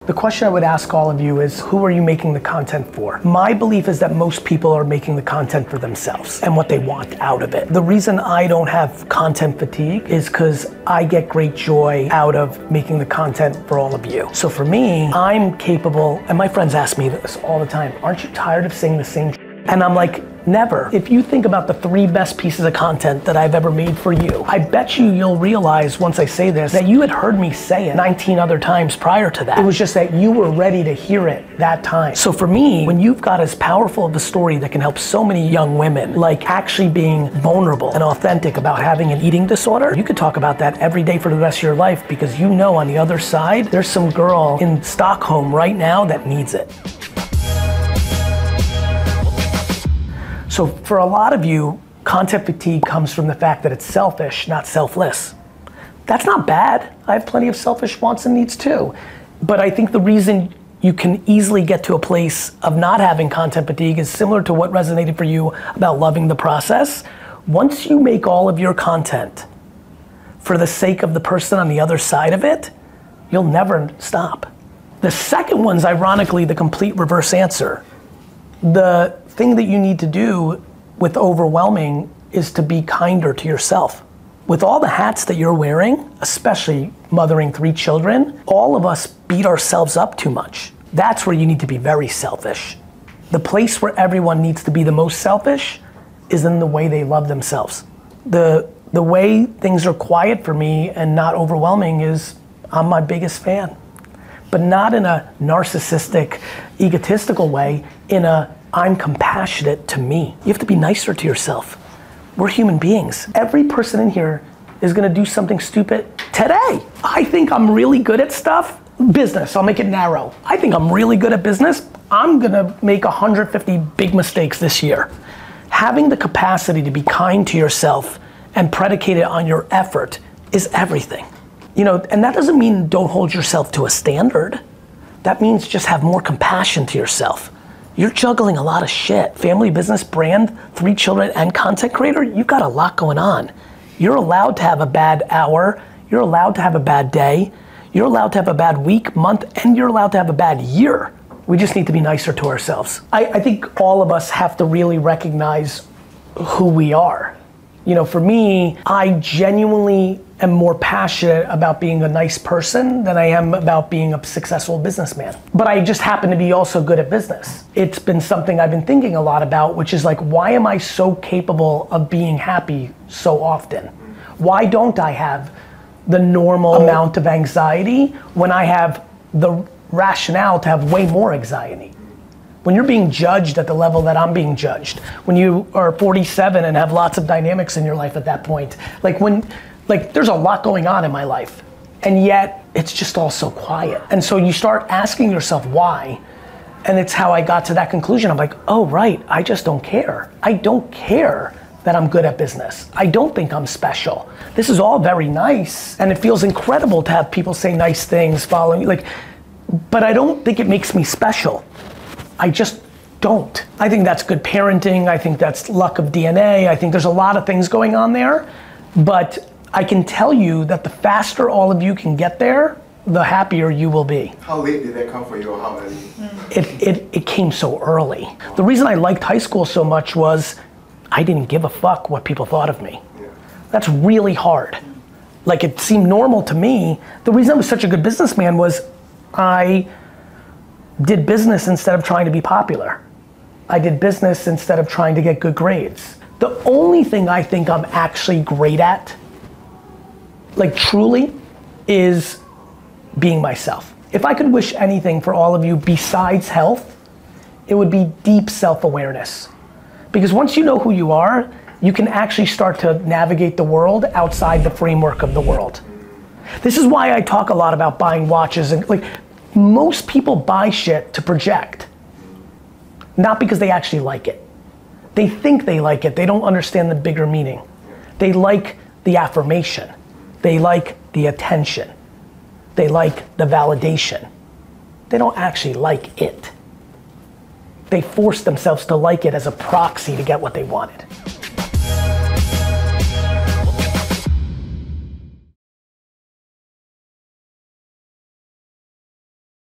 The question I would ask all of you is, who are you making the content for? My belief is that most people are making the content for themselves and what they want out of it. The reason I don't have content fatigue is because I get great joy out of making the content for all of you. So for me, I'm capable, and my friends ask me this all the time, aren't you tired of saying the same shit? And I'm like, never. If you think about the 3 best pieces of content that I've ever made for you, I bet you'll realize once I say this, that you had heard me say it 19 other times prior to that. It was just that you were ready to hear it that time. So for me, when you've got as powerful of a story that can help so many young women, like actually being vulnerable and authentic about having an eating disorder, you could talk about that every day for the rest of your life, because you know on the other side, there's some girl in Stockholm right now that needs it. So for a lot of you, content fatigue comes from the fact that it's selfish, not selfless. That's not bad. I have plenty of selfish wants and needs too. But I think the reason you can easily get to a place of not having content fatigue is similar to what resonated for you about loving the process. Once you make all of your content for the sake of the person on the other side of it, you'll never stop. The second one's ironically the complete reverse answer. The thing that you need to do with overwhelming is to be kinder to yourself. With all the hats that you're wearing, especially mothering 3 children, all of us beat ourselves up too much. That's where you need to be very selfish. The place where everyone needs to be the most selfish is in the way they love themselves. The way things are quiet for me and not overwhelming is I'm my biggest fan. But not in a narcissistic, egotistical way, in a I'm compassionate to me. You have to be nicer to yourself. We're human beings. Every person in here is gonna do something stupid today. I think I'm really good at stuff. Business, I'll make it narrow. I think I'm really good at business. I'm gonna make 150 big mistakes this year. Having the capacity to be kind to yourself and predicate it on your effort is everything. You know, and that doesn't mean don't hold yourself to a standard. That means just have more compassion to yourself. You're juggling a lot of shit. Family, business, brand, 3 children, and content creator, you've got a lot going on. You're allowed to have a bad hour, you're allowed to have a bad day, you're allowed to have a bad week, month, and you're allowed to have a bad year. We just need to be nicer to ourselves. I think all of us have to really recognize who we are. You know, for me, I genuinely am more passionate about being a nice person than I am about being a successful businessman. But I just happen to be also good at business. It's been something I've been thinking a lot about, which is like, why am I so capable of being happy so often? Why don't I have the normal amount of anxiety when I have the rationale to have way more anxiety? When you're being judged at the level that I'm being judged, when you are 47 and have lots of dynamics in your life at that point, like there's a lot going on in my life, and yet it's just all so quiet. And so you start asking yourself why, and it's how I got to that conclusion. I'm like, oh right, I just don't care. I don't care that I'm good at business. I don't think I'm special. This is all very nice, and it feels incredible to have people say nice things following, but I don't think it makes me special. I just don't. I think that's good parenting. I think that's luck of DNA. I think there's a lot of things going on there, but I can tell you that the faster all of you can get there, the happier you will be. How late did that come for you, or how early? It came so early. The reason I liked high school so much was I didn't give a fuck what people thought of me. Yeah. That's really hard. Like, it seemed normal to me. The reason I was such a good businessman was I did business instead of trying to be popular. I did business instead of trying to get good grades. The only thing I think I'm actually great at, like truly, is being myself. If I could wish anything for all of you besides health, it would be deep self-awareness. Because once you know who you are, you can actually start to navigate the world outside the framework of the world. This is why I talk a lot about buying watches, and like, most people buy shit to project, not because they actually like it. They think they like it, they don't understand the bigger meaning. They like the affirmation, they like the attention, they like the validation. They don't actually like it. They force themselves to like it as a proxy to get what they wanted.